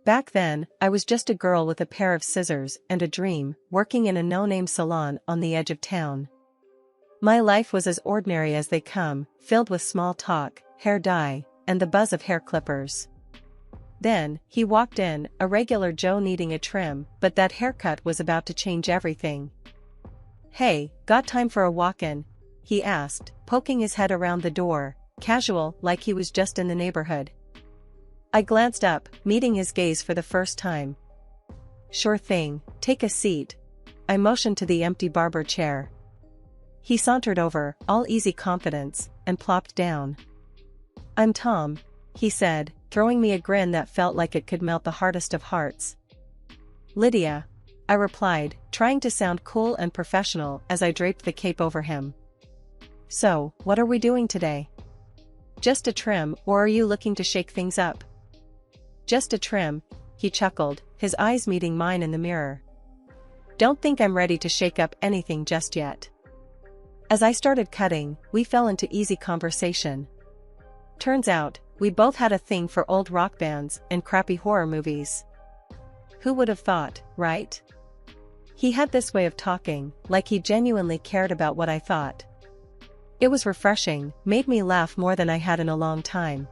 Back then, I was just a girl with a pair of scissors and a dream, working in a no-name salon on the edge of town. My life was as ordinary as they come, filled with small talk, hair dye, and the buzz of hair clippers. Then, he walked in, a regular Joe needing a trim, but that haircut was about to change everything. "Hey, got time for a walk-in?" he asked, poking his head around the door, casual, like he was just in the neighborhood. I glanced up, meeting his gaze for the first time. "Sure thing, take a seat." I motioned to the empty barber chair. He sauntered over, all easy confidence, and plopped down. "I'm Tom," he said, throwing me a grin that felt like it could melt the hardest of hearts. "Lydia," I replied, trying to sound cool and professional as I draped the cape over him. "So, what are we doing today? Just a trim, or are you looking to shake things up?" "Just a trim," he chuckled, his eyes meeting mine in the mirror. "Don't think I'm ready to shake up anything just yet." As I started cutting, we fell into easy conversation. Turns out, we both had a thing for old rock bands and crappy horror movies. Who would have thought, right? He had this way of talking, like he genuinely cared about what I thought. It was refreshing, made me laugh more than I had in a long time.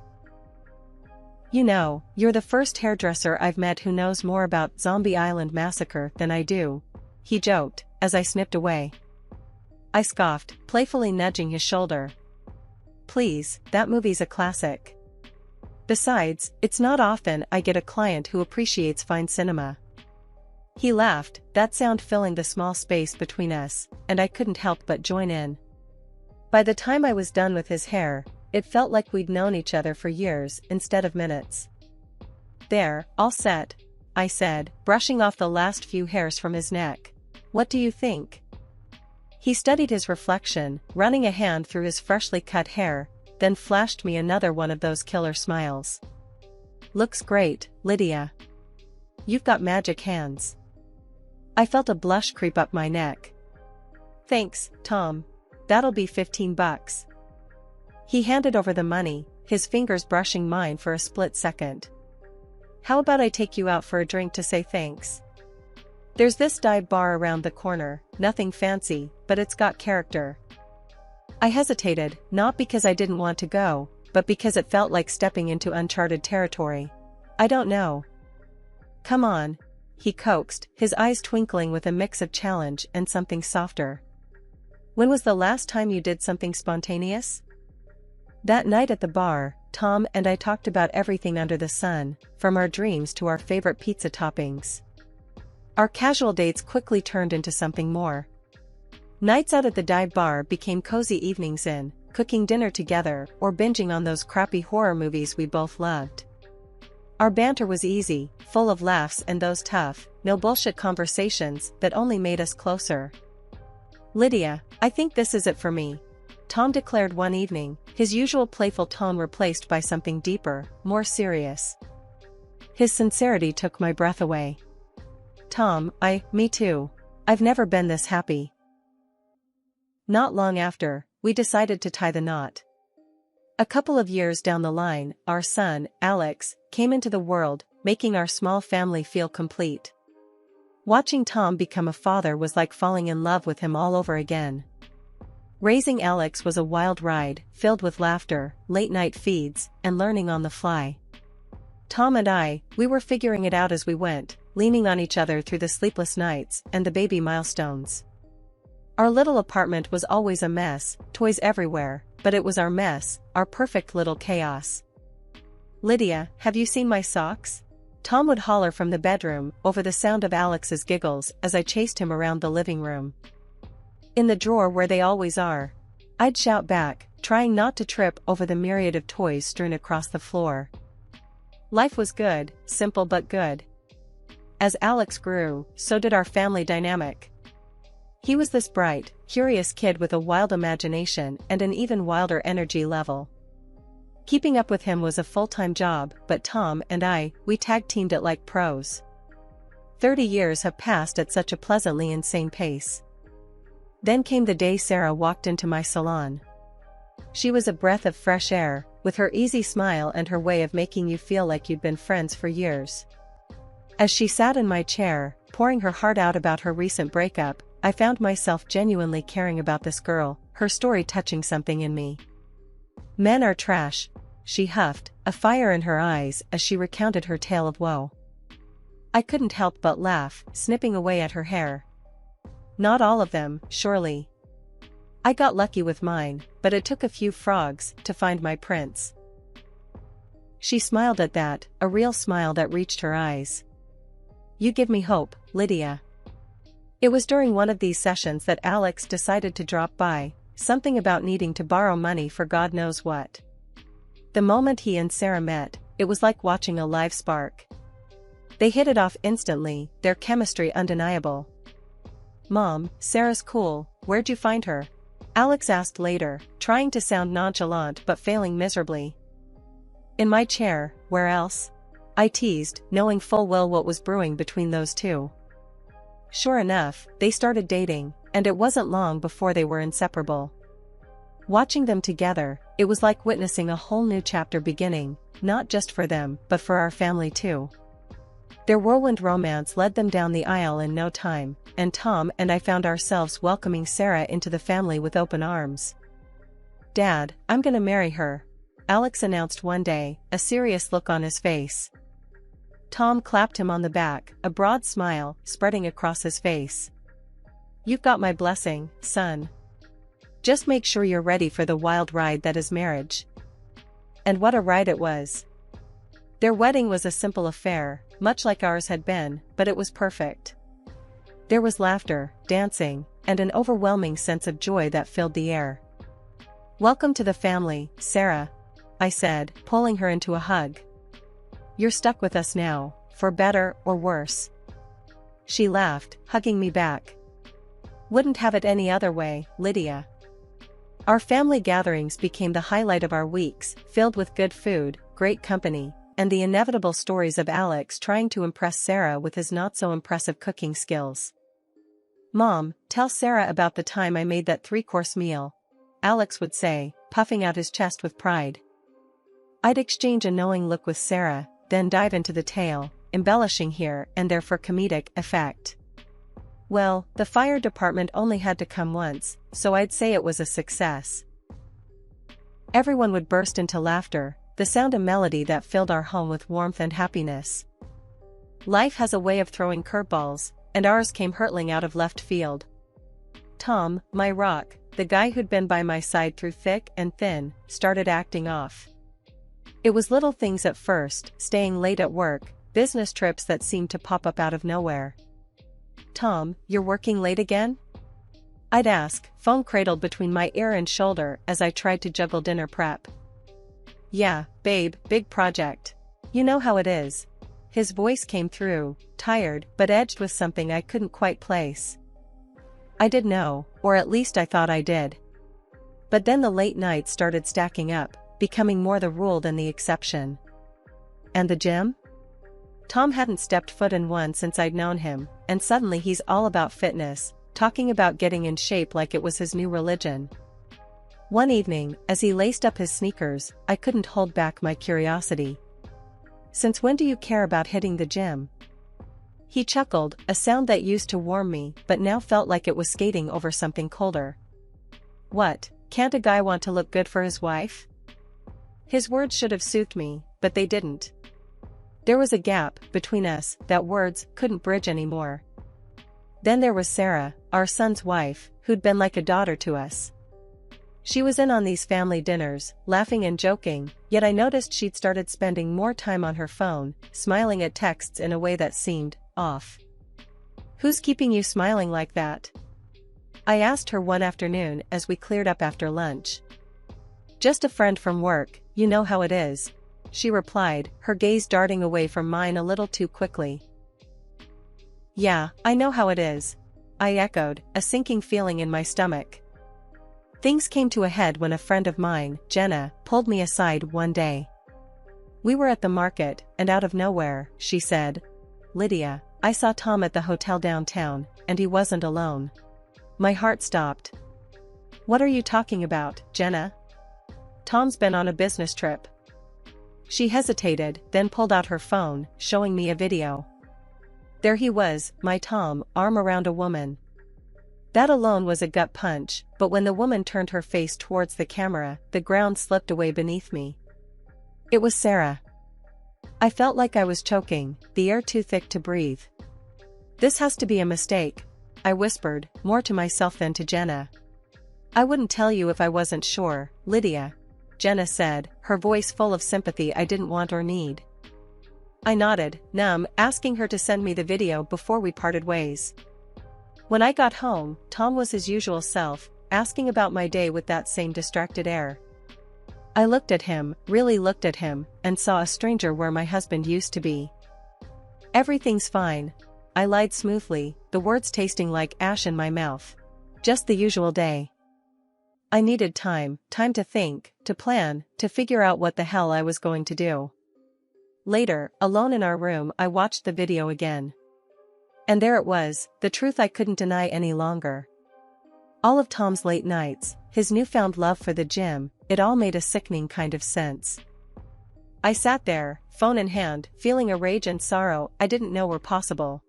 "You know, you're the first hairdresser I've met who knows more about Zombie Island Massacre than I do," he joked, as I snipped away. I scoffed, playfully nudging his shoulder. "Please, that movie's a classic. Besides, it's not often I get a client who appreciates fine cinema." He laughed, that sound filling the small space between us, and I couldn't help but join in. By the time I was done with his hair, it felt like we'd known each other for years instead of minutes. "There, all set," I said, brushing off the last few hairs from his neck. "What do you think?" He studied his reflection, running a hand through his freshly cut hair, then flashed me another one of those killer smiles. "Looks great, Lydia. You've got magic hands." I felt a blush creep up my neck. "Thanks, Tom. That'll be $15. He handed over the money, his fingers brushing mine for a split second. "How about I take you out for a drink to say thanks? There's this dive bar around the corner, nothing fancy, but it's got character." I hesitated, not because I didn't want to go, but because it felt like stepping into uncharted territory. "I don't know." "Come on," he coaxed, his eyes twinkling with a mix of challenge and something softer. "When was the last time you did something spontaneous?" That night at the bar, Tom and I talked about everything under the sun, from our dreams to our favorite pizza toppings. Our casual dates quickly turned into something more. Nights out at the dive bar became cozy evenings in, cooking dinner together or binging on those crappy horror movies we both loved. Our banter was easy, full of laughs and those tough, no-bullshit conversations that only made us closer. "Lydia, I think this is it for me," Tom declared one evening, his usual playful tone replaced by something deeper, more serious. His sincerity took my breath away. "Tom, me too. I've never been this happy." Not long after, we decided to tie the knot. A couple of years down the line, our son, Alex, came into the world, making our small family feel complete. Watching Tom become a father was like falling in love with him all over again. Raising Alex was a wild ride, filled with laughter, late-night feeds, and learning on the fly. Tom and we were figuring it out as we went, leaning on each other through the sleepless nights and the baby milestones. Our little apartment was always a mess, toys everywhere, but it was our mess, our perfect little chaos. "Lydia, have you seen my socks?" Tom would holler from the bedroom, over the sound of Alex's giggles as I chased him around the living room. "In the drawer where they always are," I'd shout back, trying not to trip over the myriad of toys strewn across the floor. Life was good, simple but good. As Alex grew, so did our family dynamic. He was this bright, curious kid with a wild imagination and an even wilder energy level. Keeping up with him was a full-time job, but Tom and we tag-teamed it like pros. 30 years have passed at such a pleasantly insane pace. Then came the day Sarah walked into my salon. She was a breath of fresh air, with her easy smile and her way of making you feel like you'd been friends for years. As she sat in my chair, pouring her heart out about her recent breakup, I found myself genuinely caring about this girl, her story touching something in me. "Men are trash," she huffed, a fire in her eyes as she recounted her tale of woe. I couldn't help but laugh, snipping away at her hair. "Not all of them, surely. I got lucky with mine, but it took a few frogs to find my prince." She smiled at that, a real smile that reached her eyes. "You give me hope, Lydia." It was during one of these sessions that Alex decided to drop by, something about needing to borrow money for God knows what. The moment he and Sarah met, it was like watching a live spark. They hit it off instantly, their chemistry undeniable. "Mom, Sarah's cool, where'd you find her?" Alex asked later, trying to sound nonchalant but failing miserably. "In my chair, where else?" I teased, knowing full well what was brewing between those two. Sure enough, they started dating, and it wasn't long before they were inseparable. Watching them together, it was like witnessing a whole new chapter beginning, not just for them, but for our family too. Their whirlwind romance led them down the aisle in no time, and Tom and I found ourselves welcoming Sarah into the family with open arms. "Dad, I'm gonna marry her," Alex announced one day, a serious look on his face. Tom clapped him on the back, a broad smile spreading across his face. "You've got my blessing, son. Just make sure you're ready for the wild ride that is marriage." And what a ride it was. Their wedding was a simple affair, much like ours had been, but it was perfect. There was laughter, dancing, and an overwhelming sense of joy that filled the air. "Welcome to the family, Sarah," I said, pulling her into a hug. "You're stuck with us now, for better or worse." She laughed, hugging me back. "Wouldn't have it any other way, Lydia." Our family gatherings became the highlight of our weeks, filled with good food, great company, and the inevitable stories of Alex trying to impress Sarah with his not-so-impressive cooking skills. "Mom, tell Sarah about the time I made that 3-course meal," Alex would say, puffing out his chest with pride. I'd exchange a knowing look with Sarah, then dive into the tale, embellishing here and there for comedic effect. Well, the fire department only had to come once, so I'd say it was a success. Everyone would burst into laughter, the sound and melody that filled our home with warmth and happiness. Life has a way of throwing curveballs, and ours came hurtling out of left field. Tom, my rock, the guy who'd been by my side through thick and thin, started acting off. It was little things at first, staying late at work, business trips that seemed to pop up out of nowhere. "Tom, you're working late again?" I'd ask, phone cradled between my ear and shoulder as I tried to juggle dinner prep. "Yeah, babe, big project. You know how it is." His voice came through, tired but edged with something I couldn't quite place. I did know, or at least I thought I did. But then the late nights started stacking up, becoming more the rule than the exception. And the gym? Tom hadn't stepped foot in one since I'd known him, and suddenly he's all about fitness, talking about getting in shape like it was his new religion. One evening, as he laced up his sneakers, I couldn't hold back my curiosity. "Since when do you care about hitting the gym?" He chuckled, a sound that used to warm me but now felt like it was skating over something colder. "What, can't a guy want to look good for his wife?" His words should have soothed me, but they didn't. There was a gap between us that words couldn't bridge anymore. Then there was Sarah, our son's wife, who'd been like a daughter to us. She was in on these family dinners, laughing and joking, yet I noticed she'd started spending more time on her phone, smiling at texts in a way that seemed off. "Who's keeping you smiling like that?" I asked her one afternoon as we cleared up after lunch. "Just a friend from work, you know how it is," she replied, her gaze darting away from mine a little too quickly. "Yeah, I know how it is," I echoed, a sinking feeling in my stomach. Things came to a head when a friend of mine, Jenna, pulled me aside one day. We were at the market, and out of nowhere, she said, "Lydia, I saw Tom at the hotel downtown, and he wasn't alone." My heart stopped. "What are you talking about, Jenna?" "Tom's been on a business trip." She hesitated, then pulled out her phone, showing me a video. There he was, my Tom, arm around a woman. That alone was a gut punch, but when the woman turned her face towards the camera, the ground slipped away beneath me. It was Sarah. I felt like I was choking, the air too thick to breathe. This has to be a mistake, I whispered, more to myself than to Jenna. I wouldn't tell you if I wasn't sure, Lydia, Jenna said, her voice full of sympathy I didn't want or need. I nodded, numb, asking her to send me the video before we parted ways. When I got home, Tom was his usual self, asking about my day with that same distracted air. I looked at him, really looked at him, and saw a stranger where my husband used to be. Everything's fine, I lied smoothly, the words tasting like ash in my mouth. Just the usual day. I needed time to think, to plan, to figure out what the hell I was going to do. Later, alone in our room, I watched the video again. And there it was, the truth I couldn't deny any longer. All of Tom's late nights, his newfound love for the gym, it all made a sickening kind of sense. I sat there, phone in hand, feeling a rage and sorrow I didn't know were possible.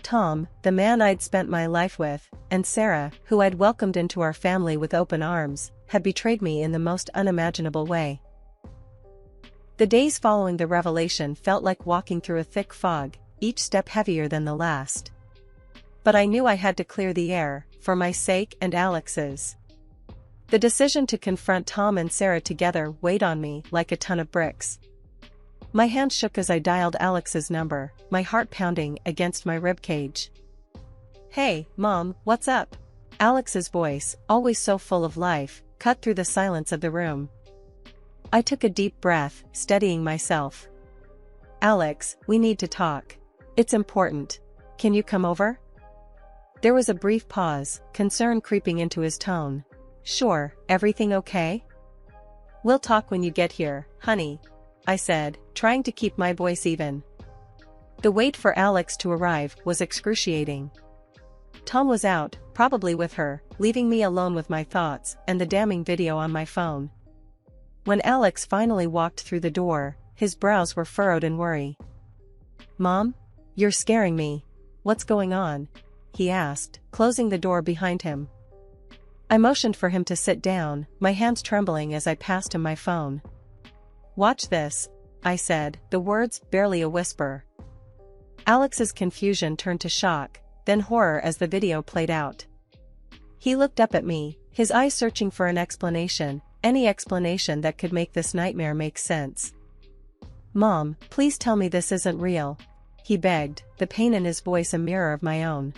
Tom, the man I'd spent my life with, and Sarah, who I'd welcomed into our family with open arms, had betrayed me in the most unimaginable way. The days following the revelation felt like walking through a thick fog, each step heavier than the last. But I knew I had to clear the air, for my sake and Alex's. The decision to confront Tom and Sarah together weighed on me like a ton of bricks. My hand shook as I dialed Alex's number, my heart pounding against my ribcage. Hey, Mom, what's up? Alex's voice, always so full of life, cut through the silence of the room. I took a deep breath, steadying myself. Alex, we need to talk. It's important. Can you come over? There was a brief pause, concern creeping into his tone. Sure, everything okay? We'll talk when you get here, honey, I said, trying to keep my voice even. The wait for Alex to arrive was excruciating. Tom was out, probably with her, leaving me alone with my thoughts and the damning video on my phone. When Alex finally walked through the door, his brows were furrowed in worry. Mom? You're scaring me. What's going on? He asked, closing the door behind him. I motioned for him to sit down, my hands trembling as I passed him my phone. Watch this, I said, the words barely a whisper. Alex's confusion turned to shock, then horror as the video played out. He looked up at me, his eyes searching for an explanation, any explanation that could make this nightmare make sense. Mom, please tell me this isn't real, he begged, the pain in his voice a mirror of my own.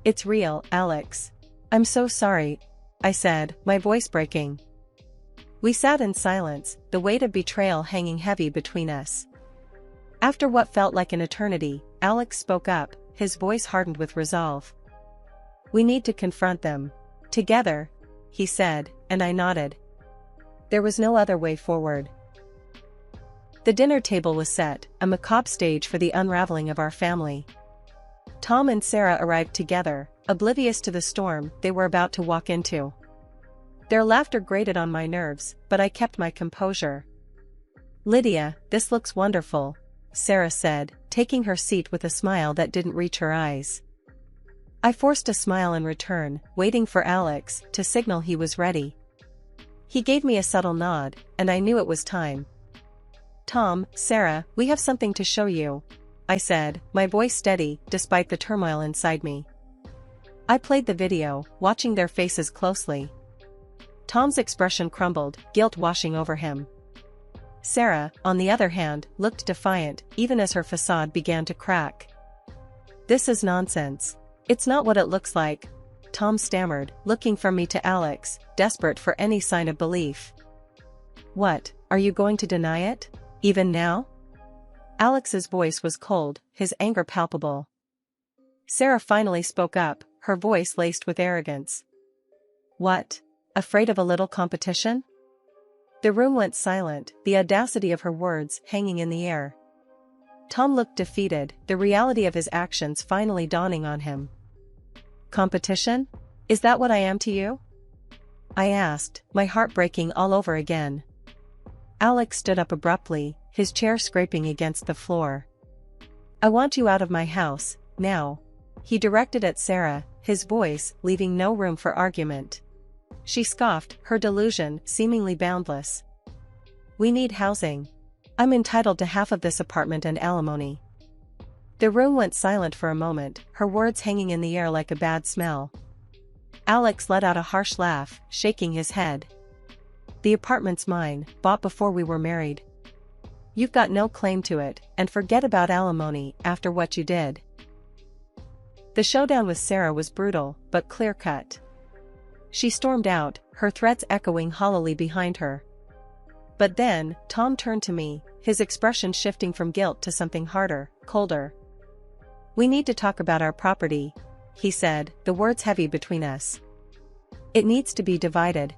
It's real, Alex. I'm so sorry, I said, my voice breaking. We sat in silence, the weight of betrayal hanging heavy between us. After what felt like an eternity, Alex spoke up, his voice hardened with resolve. We need to confront them. Together, he said, and I nodded. There was no other way forward. The dinner table was set, a macabre stage for the unraveling of our family. Tom and Sarah arrived together, oblivious to the storm they were about to walk into. Their laughter grated on my nerves, but I kept my composure. Lydia, this looks wonderful, Sarah said, taking her seat with a smile that didn't reach her eyes. I forced a smile in return, waiting for Alex to signal he was ready. He gave me a subtle nod, and I knew it was time. Tom, Sarah, we have something to show you, I said, my voice steady, despite the turmoil inside me. I played the video, watching their faces closely. Tom's expression crumbled, guilt washing over him. Sarah, on the other hand, looked defiant, even as her facade began to crack. This is nonsense. It's not what it looks like, Tom stammered, looking from me to Alex, desperate for any sign of belief. What, are you going to deny it? Even now? Alex's voice was cold, his anger palpable. Sarah finally spoke up, her voice laced with arrogance. What? Afraid of a little competition? The room went silent, the audacity of her words hanging in the air. Tom looked defeated, the reality of his actions finally dawning on him. Competition? Is that what I am to you? I asked, my heart breaking all over again. Alex stood up abruptly, his chair scraping against the floor. I want you out of my house, now. He directed at Sarah, his voice leaving no room for argument. She scoffed, her delusion seemingly boundless. We need housing. I'm entitled to half of this apartment and alimony. The room went silent for a moment, her words hanging in the air like a bad smell. Alex let out a harsh laugh, shaking his head. The apartment's mine, bought before we were married. You've got no claim to it, and forget about alimony after what you did. The showdown with Sarah was brutal, but clear-cut. She stormed out, her threats echoing hollowly behind her. But then, Tom turned to me, his expression shifting from guilt to something harder, colder. We need to talk about our property, he said, the words heavy between us. It needs to be divided.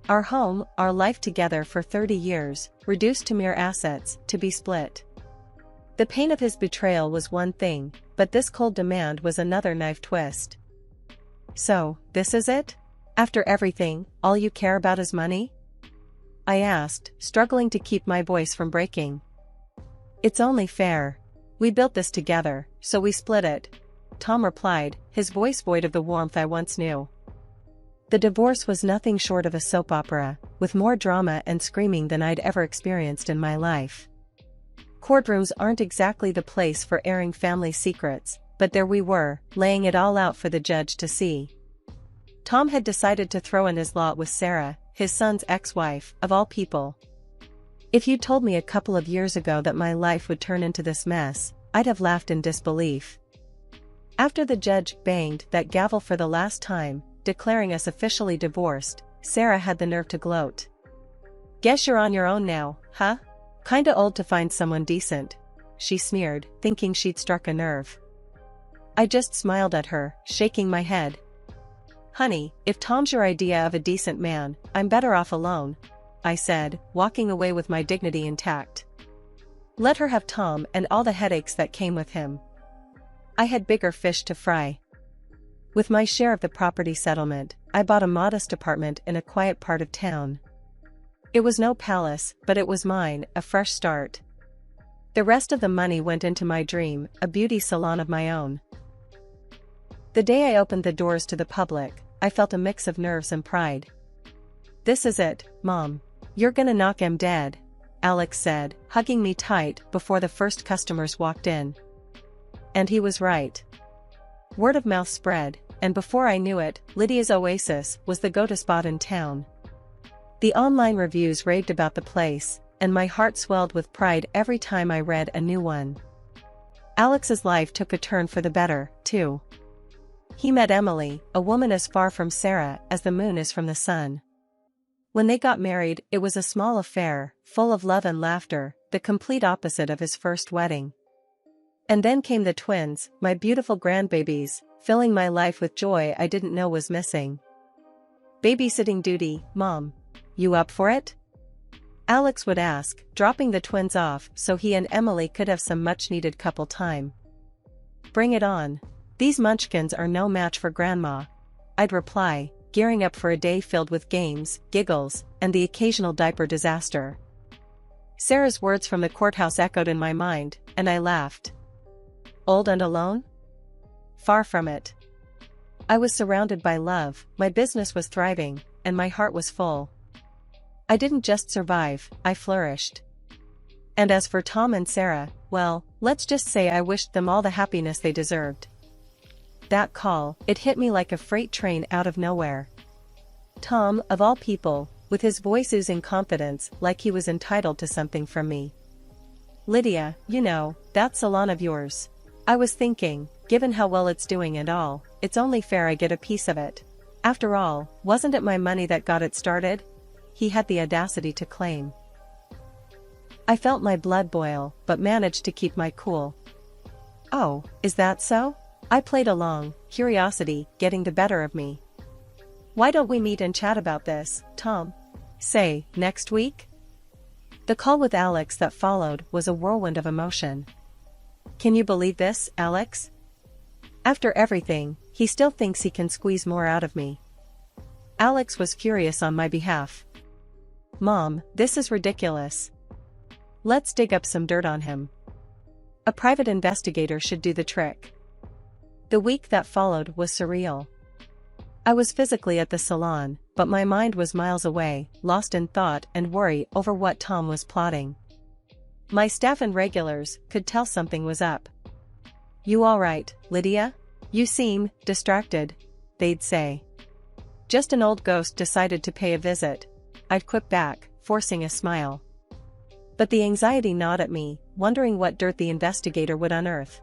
Our home, our life together for 30 years, reduced to mere assets, to be split. The pain of his betrayal was one thing, but this cold demand was another knife twist. So, this is it? After everything, all you care about is money? I asked, struggling to keep my voice from breaking. It's only fair. We built this together, so we split it, Tom replied, his voice void of the warmth I once knew. The divorce was nothing short of a soap opera, with more drama and screaming than I'd ever experienced in my life. Courtrooms aren't exactly the place for airing family secrets, but there we were, laying it all out for the judge to see. Tom had decided to throw in his lot with Sarah, his son's ex-wife, of all people. If you'd told me a couple of years ago that my life would turn into this mess, I'd have laughed in disbelief. After the judge banged that gavel for the last time, declaring us officially divorced, Sarah had the nerve to gloat. Guess you're on your own now, huh? Kinda old to find someone decent, she sneered, thinking she'd struck a nerve. I just smiled at her, shaking my head. Honey, if Tom's your idea of a decent man, I'm better off alone, I said, walking away with my dignity intact. Let her have Tom and all the headaches that came with him. I had bigger fish to fry. With my share of the property settlement, I bought a modest apartment in a quiet part of town. It was no palace, but it was mine, a fresh start. The rest of the money went into my dream, a beauty salon of my own. The day I opened the doors to the public, I felt a mix of nerves and pride. This is it, Mom. You're gonna knock 'em dead, Alex said, hugging me tight before the first customers walked in. And he was right. Word of mouth spread, and before I knew it, Lydia's Oasis was the go-to spot in town. The online reviews raved about the place, and my heart swelled with pride every time I read a new one. Alex's life took a turn for the better, too. He met Emily, a woman as far from Sarah as the moon is from the sun. When they got married, it was a small affair, full of love and laughter, the complete opposite of his first wedding. And then came the twins, my beautiful grandbabies, filling my life with joy I didn't know was missing. Babysitting duty, Mom. You up for it? Alex would ask, dropping the twins off so he and Emily could have some much-needed couple time. Bring it on. These munchkins are no match for Grandma, I'd reply, gearing up for a day filled with games, giggles, and the occasional diaper disaster. Sarah's words from the courthouse echoed in my mind, and I laughed. Old and alone? Far from it. I was surrounded by love, my business was thriving, and my heart was full. I didn't just survive, I flourished. And as for Tom and Sarah, well, let's just say I wished them all the happiness they deserved. That call, it hit me like a freight train out of nowhere. Tom, of all people, with his voice oozing confidence like he was entitled to something from me. Lydia, you know, that salon of yours. I was thinking, given how well it's doing and all, it's only fair I get a piece of it. After all, wasn't it my money that got it started? He had the audacity to claim. I felt my blood boil, but managed to keep my cool. Oh, is that so? I played along, curiosity getting the better of me. Why don't we meet and chat about this, Tom? Say, next week? The call with Alex that followed was a whirlwind of emotion. Can you believe this, Alex? After everything, he still thinks he can squeeze more out of me. Alex was furious on my behalf. Mom, this is ridiculous. Let's dig up some dirt on him. A private investigator should do the trick. The week that followed was surreal. I was physically at the salon, but my mind was miles away, lost in thought and worry over what Tom was plotting. My staff and regulars could tell something was up. "You all right, Lydia? You seem distracted," they'd say. "Just an old ghost decided to pay a visit," I'd quip back, forcing a smile. But the anxiety gnawed at me, wondering what dirt the investigator would unearth.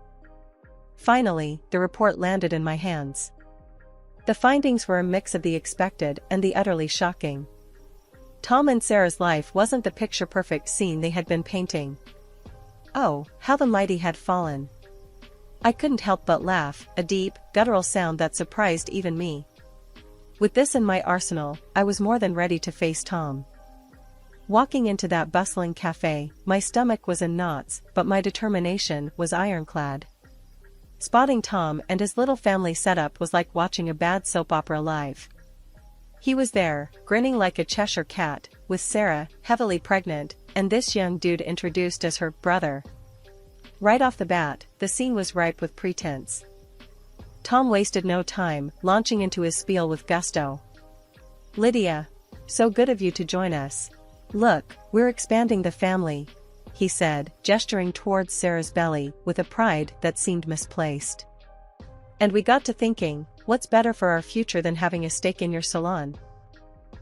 Finally, the report landed in my hands. The findings were a mix of the expected and the utterly shocking. Tom and Sarah's life wasn't the picture-perfect scene they had been painting. Oh, how the mighty had fallen. I couldn't help but laugh, a deep, guttural sound that surprised even me. With this in my arsenal, I was more than ready to face Tom. Walking into that bustling cafe, my stomach was in knots, but my determination was ironclad. Spotting Tom and his little family setup was like watching a bad soap opera live. He was there, grinning like a Cheshire cat, with Sarah, heavily pregnant, and this young dude introduced as her brother. Right off the bat, the scene was ripe with pretense. Tom wasted no time, launching into his spiel with gusto. "Lydia, so good of you to join us. Look, we're expanding the family," he said, gesturing towards Sarah's belly with a pride that seemed misplaced. "And we got to thinking, what's better for our future than having a stake in your salon?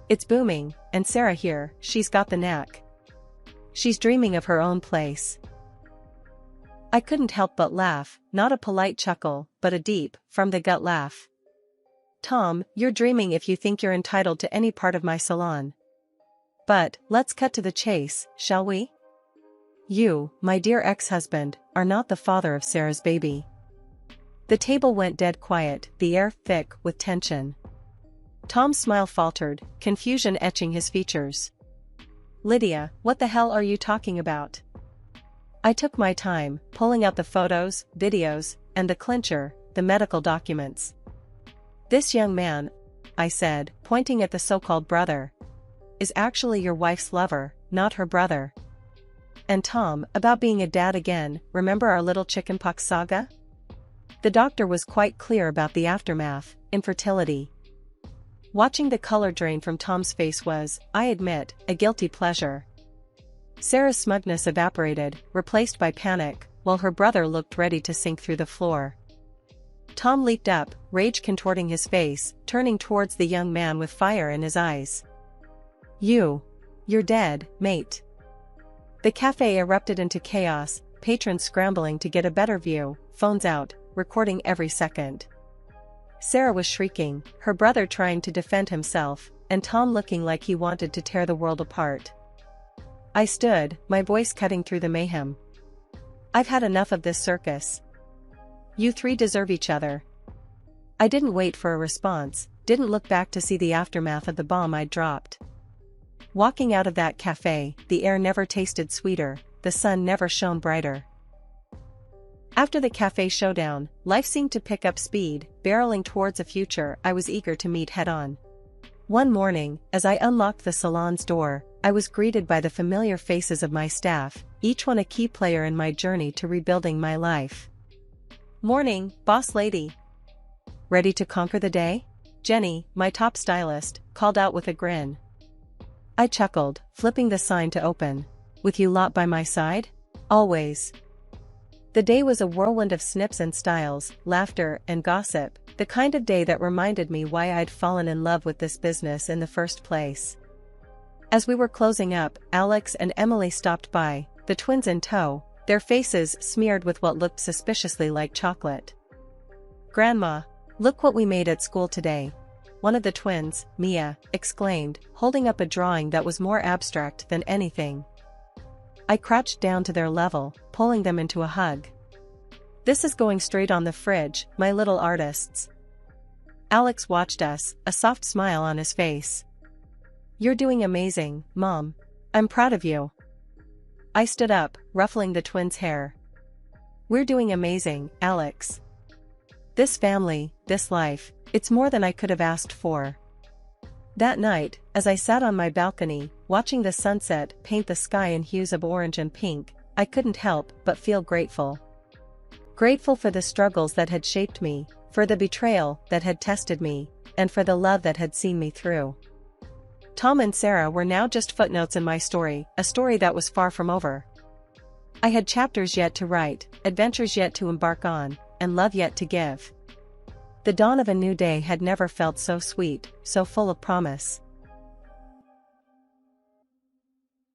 It's booming, and Sarah here, she's got the knack. She's dreaming of her own place." I couldn't help but laugh, not a polite chuckle, but a deep, from-the-gut laugh. "Tom, you're dreaming if you think you're entitled to any part of my salon. But, let's cut to the chase, shall we? You, my dear ex-husband, are not the father of Sarah's baby." The table went dead quiet, the air thick with tension. Tom's smile faltered, confusion etching his features. "Lydia, what the hell are you talking about?" I took my time, pulling out the photos, videos, and the clincher, the medical documents. "This young man," I said, pointing at the so-called brother, "is actually your wife's lover, not her brother. And Tom, about being a dad again, remember our little chickenpox saga? The doctor was quite clear about the aftermath, infertility." Watching the color drain from Tom's face was, I admit, a guilty pleasure. Sarah's smugness evaporated, replaced by panic, while her brother looked ready to sink through the floor. Tom leaped up, rage contorting his face, turning towards the young man with fire in his eyes. You're dead, mate." The cafe erupted into chaos, patrons scrambling to get a better view, phones out, recording every second. Sarah was shrieking, her brother trying to defend himself, and Tom looking like he wanted to tear the world apart. I stood, my voice cutting through the mayhem. "I've had enough of this circus. You three deserve each other." I didn't wait for a response, didn't look back to see the aftermath of the bomb I'd dropped. Walking out of that cafe, the air never tasted sweeter, the sun never shone brighter. After the cafe showdown, life seemed to pick up speed, barreling towards a future I was eager to meet head-on. One morning, as I unlocked the salon's door, I was greeted by the familiar faces of my staff, each one a key player in my journey to rebuilding my life. "Morning, boss lady. Ready to conquer the day?" Jenny, my top stylist, called out with a grin. I chuckled, flipping the sign to open. "With you lot by my side? Always." The day was a whirlwind of snips and styles, laughter and gossip, the kind of day that reminded me why I'd fallen in love with this business in the first place. As we were closing up, Alex and Emily stopped by, the twins in tow, their faces smeared with what looked suspiciously like chocolate. "Grandma, look what we made at school today," one of the twins, Mia, exclaimed, holding up a drawing that was more abstract than anything. I crouched down to their level, pulling them into a hug. "This is going straight on the fridge, my little artists." Alex watched us, a soft smile on his face. "You're doing amazing, Mom. I'm proud of you." I stood up, ruffling the twins' hair. "We're doing amazing, Alex. This family, this life, it's more than I could have asked for." That night, as I sat on my balcony, watching the sunset paint the sky in hues of orange and pink, I couldn't help but feel grateful. Grateful for the struggles that had shaped me, for the betrayal that had tested me, and for the love that had seen me through. Tom and Sarah were now just footnotes in my story, a story that was far from over. I had chapters yet to write, adventures yet to embark on, and love yet to give. The dawn of a new day had never felt so sweet, so full of promise.